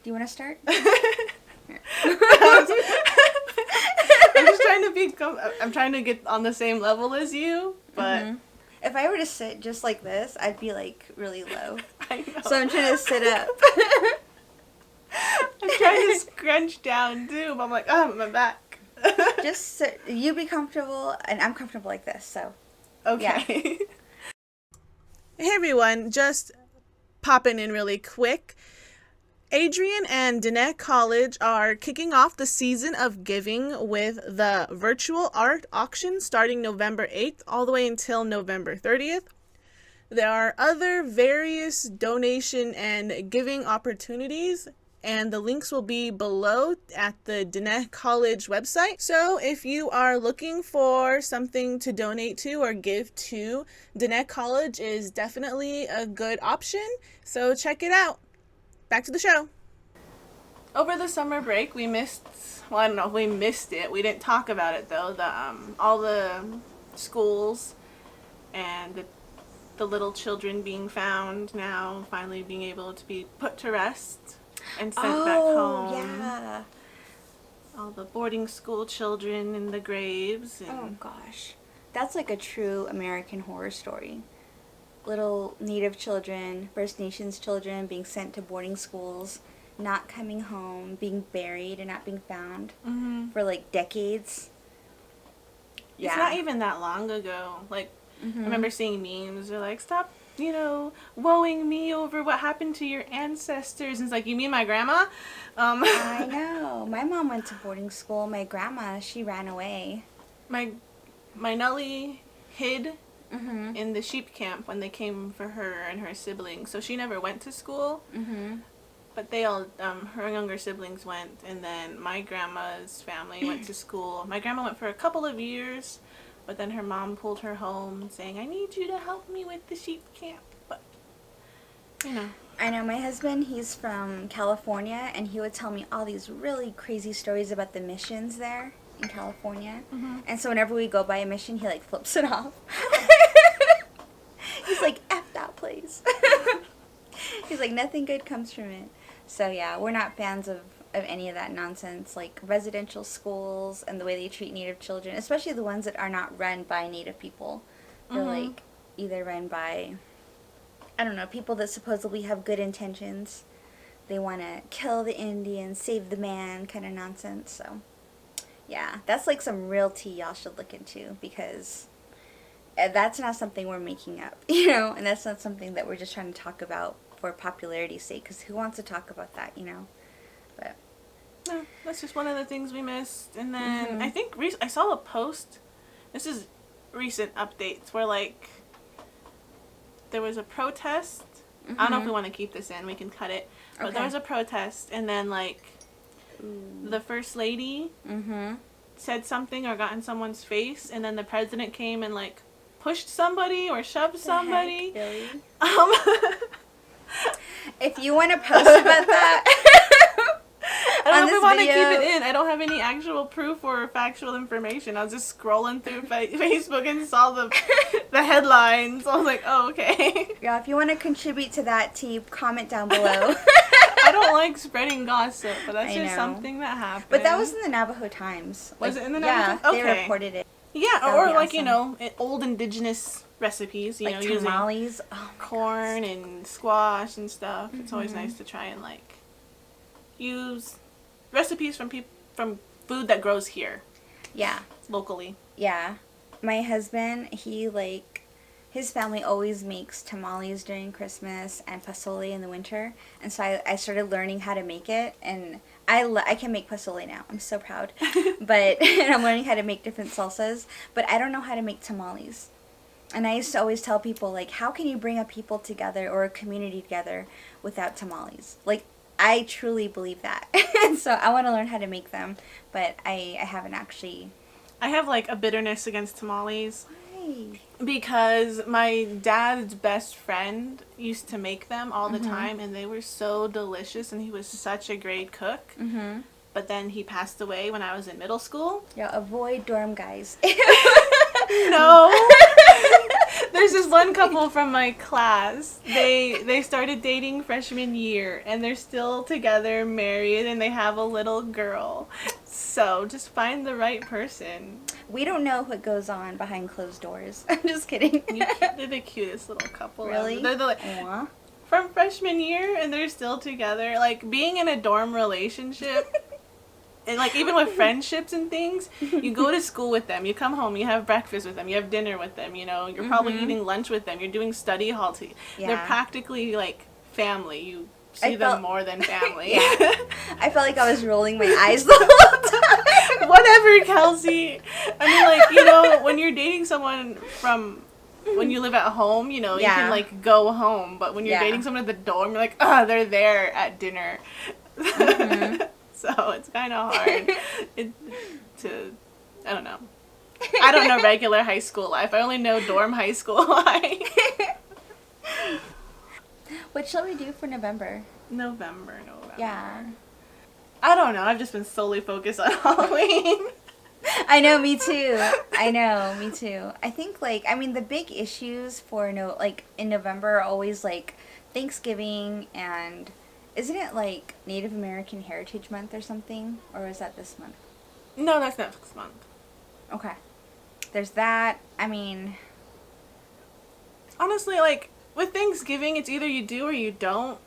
Do you want to start? I'm just trying to I'm trying to get on the same level as you, but... Mm-hmm. If I were to sit just like this, I'd be, like, really low. I know. So I'm trying to sit up. I'm trying to scrunch down, too, but I'm like, oh, my back. Just sit. You be comfortable, and I'm comfortable like this, so. Okay. Yeah. Hey, everyone. Just popping in really quick. Adrian and Diné College are kicking off the season of giving with the virtual art auction starting November 8th all the way until November 30th. There are other various donation and giving opportunities, and the links will be below at the Diné College website. So if you are looking for something to donate to or give to, Diné College is definitely a good option. So check it out. Back to the show. Over the summer break, we missed, well, I don't know if we missed it. We didn't talk about it, though. All the schools and the little children being found now, finally being able to be put to rest and sent back home. Yeah. All the boarding school children in the graves. And Oh, gosh. That's like a true American horror story. Little Native children, First Nations children being sent to boarding schools, not coming home, being buried and not being found for like decades. It's not even that long ago. Like, I remember seeing memes. They're like, stop, woeing me over what happened to your ancestors. And it's like, you mean my grandma? I know. My mom went to boarding school. My grandma, she ran away. My Nellie hid in the sheep camp when they came for her and her siblings. So she never went to school. But they all, her younger siblings went, and then my grandma's family went to school. My grandma went for a couple of years, but then her mom pulled her home saying, I need you to help me with the sheep camp. But, I know. My husband, he's from California, and he would tell me all these really crazy stories about the missions there in California. And so whenever we go by a mission, he like flips it off. He's like, F that place. He's like, nothing good comes from it. So yeah, we're not fans of any of that nonsense, like residential schools and the way they treat Native children, especially the ones that are not run by Native people. They're like either run by, I don't know, people that supposedly have good intentions. They want to kill the Indians, save the man kind of nonsense. So yeah, that's like some real tea y'all should look into, because that's not something we're making up, and that's not something that we're just trying to talk about for popularity's sake, because who wants to talk about that, But no, that's just one of the things we missed. And then I think I saw a post, this is recent updates, where like there was a protest. I don't know if we want to keep this in, we can cut it, but there was a protest, and then like the first lady said something or got in someone's face, and then the president came and like pushed somebody or shoved somebody. Heck, if you want to post about that I don't know if we want to keep video. it in. I don't have any actual proof or factual information. I was just scrolling through Facebook and saw the headlines. I was like, oh, okay. Yeah, if you want to contribute to that, comment down below. I don't like spreading gossip, but that's just something that happened. But that was in the Navajo Times. Was it in the Navajo Times? Yeah, they reported it. Yeah, or like, awesome. Old indigenous recipes, like using tamales, corn and squash and stuff. It's always nice to try and like use recipes from food that grows here. Yeah. Locally. Yeah. My husband, his family always makes tamales during Christmas and pozole in the winter. And so I started learning how to make it, and I can make pozole now. I'm so proud. And I'm learning how to make different salsas, but I don't know how to make tamales. And I used to always tell people, like, how can you bring a people together or a community together without tamales? Like, I truly believe that. And so I want to learn how to make them, but I haven't actually. I have, like, a bitterness against tamales. Why? Because my dad's best friend used to make them all the time, and they were so delicious, and he was such a great cook. But then he passed away when I was in middle school. Yeah, avoid dorm guys. No. There's this one couple from my class. They started dating freshman year, and they're still together, married, and they have a little girl. So just find the right person. We don't know what goes on behind closed doors. I'm just kidding. They're the cutest little couple. Really? Ever. They're like, Aww. from freshman year, and they're still together. Like, being in a dorm relationship, and, like, even with friendships and things, you go to school with them, you come home, you have breakfast with them, you have dinner with them, you know, you're probably eating lunch with them, you're doing study hall together. Yeah. They're practically, like, family. You see them more than family. Yeah. I felt like I was rolling my eyes the whole time. Whatever, Kelsey. I mean, like, you know, when you're dating someone from... when you live at home, you know, you can, like, go home. But when you're dating someone at the dorm, you're like, oh, they're there at dinner. So it's kind of hard I don't know. I don't know regular high school life. I only know dorm high school life. What shall we do for November? November. Yeah. I don't know. I've just been solely focused on Halloween. I know, me too. I think, like, I mean, the big issues for, in November are always, like, Thanksgiving and, isn't it, like, Native American Heritage Month or something? Or is that this month? No, that's next month. Okay. There's that. I mean... honestly, like, with Thanksgiving, it's either you do or you don't.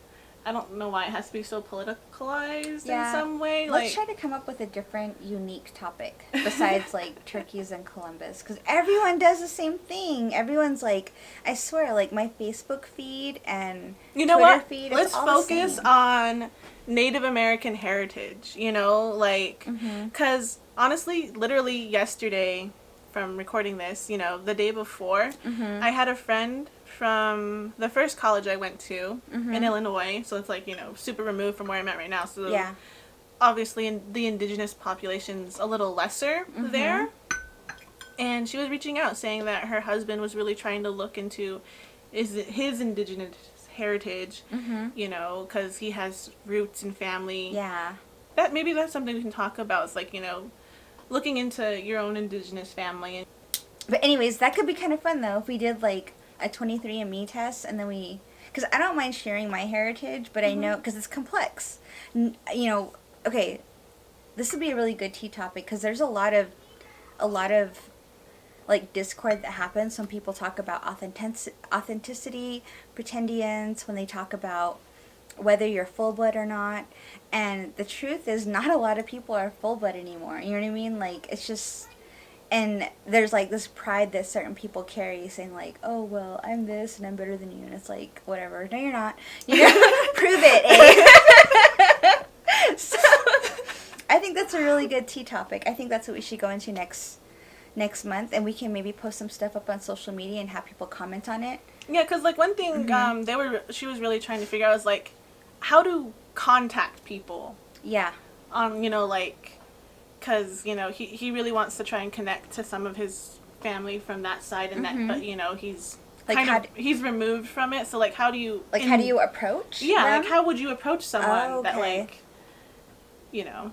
I don't know why it has to be so politicalized in some way. Let's try to come up with a different, unique topic besides, like, turkeys and Columbus. Because everyone does the same thing. Everyone's, like, I swear, like, my Facebook feed and Twitter feed is Let's all focus the same. on Native American heritage, you know? Like, because, honestly, literally yesterday, from recording this, you know, the day before, I had a friend from the first college I went to in Illinois, so it's like, you know, super removed from where I'm at right now, so obviously the indigenous population's a little lesser there, and she was reaching out saying that her husband was really trying to look into his indigenous heritage, you know, because he has roots and family. Maybe that's something we can talk about. It's like, you know, looking into your own indigenous family. But anyways, that could be kind of fun, though, if we did, like, a 23andMe test, and then because I don't mind sharing my heritage, but I know, because it's complex. You know, okay, this would be a really good tea topic, because there's a lot of, like, discord that happens when people talk about authenticity, pretendians, when they talk about whether you're full-blood or not, and the truth is not a lot of people are full-blood anymore, you know what I mean? Like, it's just... and there's, like, this pride that certain people carry, saying, like, oh, well, I'm this, and I'm better than you, and it's like, whatever. No, you're not. You know, prove it, eh? So, I think that's a really good tea topic. I think that's what we should go into next month, and we can maybe post some stuff up on social media and have people comment on it. Yeah, because, like, one thing she was really trying to figure out was, like, how to contact people. Yeah. You know, like... because, you know, he really wants to try and connect to some of his family from that side, and that, but, you know, he's like he's removed from it. So, like, how do you... like, how do you approach them? Like, how would you approach someone that, like, you know...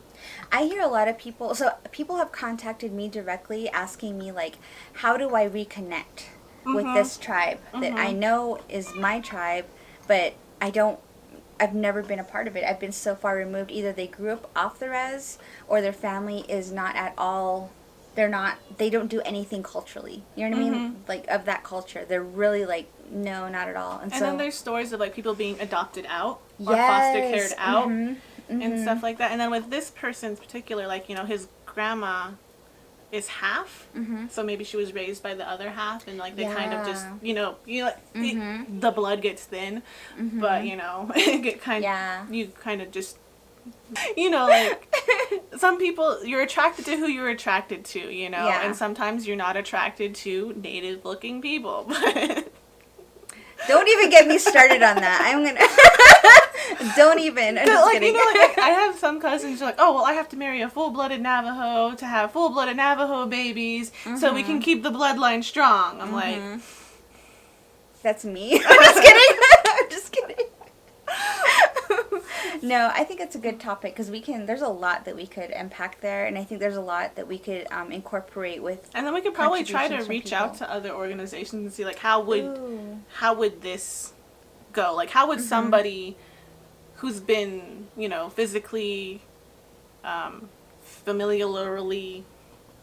I hear a lot of people... so, people have contacted me directly asking me, like, how do I reconnect with this tribe that I know is my tribe, but I've never been a part of it. I've been so far removed. Either they grew up off the res, or their family is not at all, they don't do anything culturally. You know what I mean? Like, of that culture. They're really, like, no, not at all. And so, then there's stories of, like, people being adopted out, or foster cared out, and stuff like that. And then with this person's particular, like, you know, his grandma is half, so maybe she was raised by the other half, and, like, they kind of just, you know, the blood gets thin, but, you know, you kind of just, you know, like, some people, you're attracted to who you're attracted to, you know, and sometimes you're not attracted to native-looking people, but... Don't even get me started on that. I'm gonna... Don't even. I'm just kidding. You know, like, I have some cousins who are like, oh, well, I have to marry a full-blooded Navajo to have full-blooded Navajo babies so we can keep the bloodline strong. I'm like... That's me. I'm just kidding. I'm just kidding. No, I think it's a good topic because there's a lot that we could impact there, and I think there's a lot that we could incorporate with. And then we could probably try to contributions from reach out people. to other organizations and see, like, how would Ooh. this go? Like, how would somebody who's been, physically, familiarly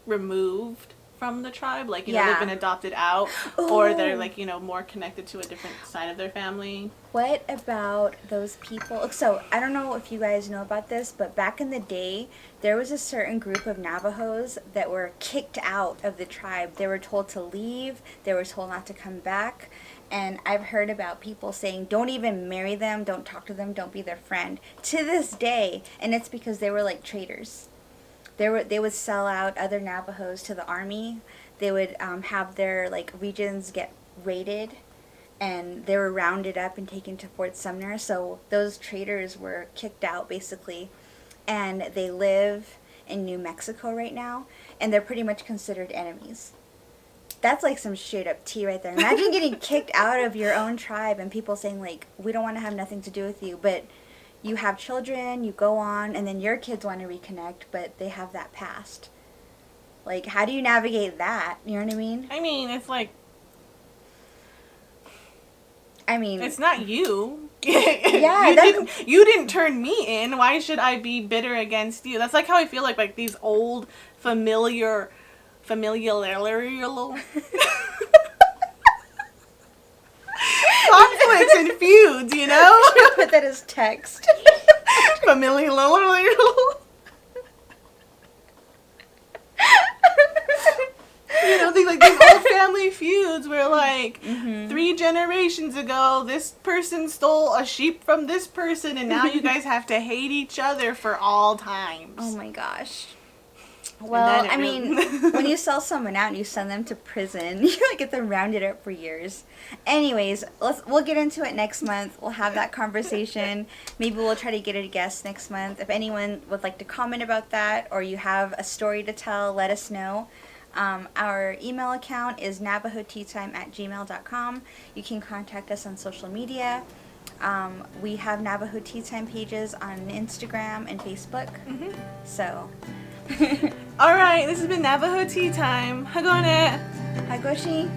removed from the tribe, like, they've been adopted out, or they're, like, more connected to a different side of their family. What about those people? So, I don't know if you guys know about this, but back in the day, there was a certain group of Navajos that were kicked out of the tribe. They were told to leave, they were told not to come back, and I've heard about people saying, don't even marry them, don't talk to them, don't be their friend, to this day, and it's because they were like traitors. They would sell out other Navajos to the army. They would have their like regions get raided, and they were rounded up and taken to Fort Sumner. So those traitors were kicked out basically, and they live in New Mexico right now, and they're pretty much considered enemies. That's like some straight up tea right there. Imagine getting kicked out of your own tribe and people saying like, we don't want to have nothing to do with you, but you have children, you go on, and then your kids want to reconnect, but they have that past. Like, how do you navigate that? You know what I mean? I mean, it's like, it's not you. Yeah, you didn't turn me in. Why should I be bitter against you? That's like how I feel like these old familial conflicts and feuds, Put that as text. Familial. These old family feuds where, like, 3 generations ago, this person stole a sheep from this person, and now you guys have to hate each other for all times. Oh my gosh. Well, when you sell someone out and you send them to prison, you get them rounded up for years. Anyways, we'll get into it next month. We'll have that conversation. Maybe we'll try to get a guest next month. If anyone would like to comment about that, or you have a story to tell, let us know. Our email account is navajoteatime@gmail.com. You can contact us on social media. We have Navajo Tea Time pages on Instagram and Facebook. So... All right, this has been Navajo Tea Time. Hagone. Hagoshi.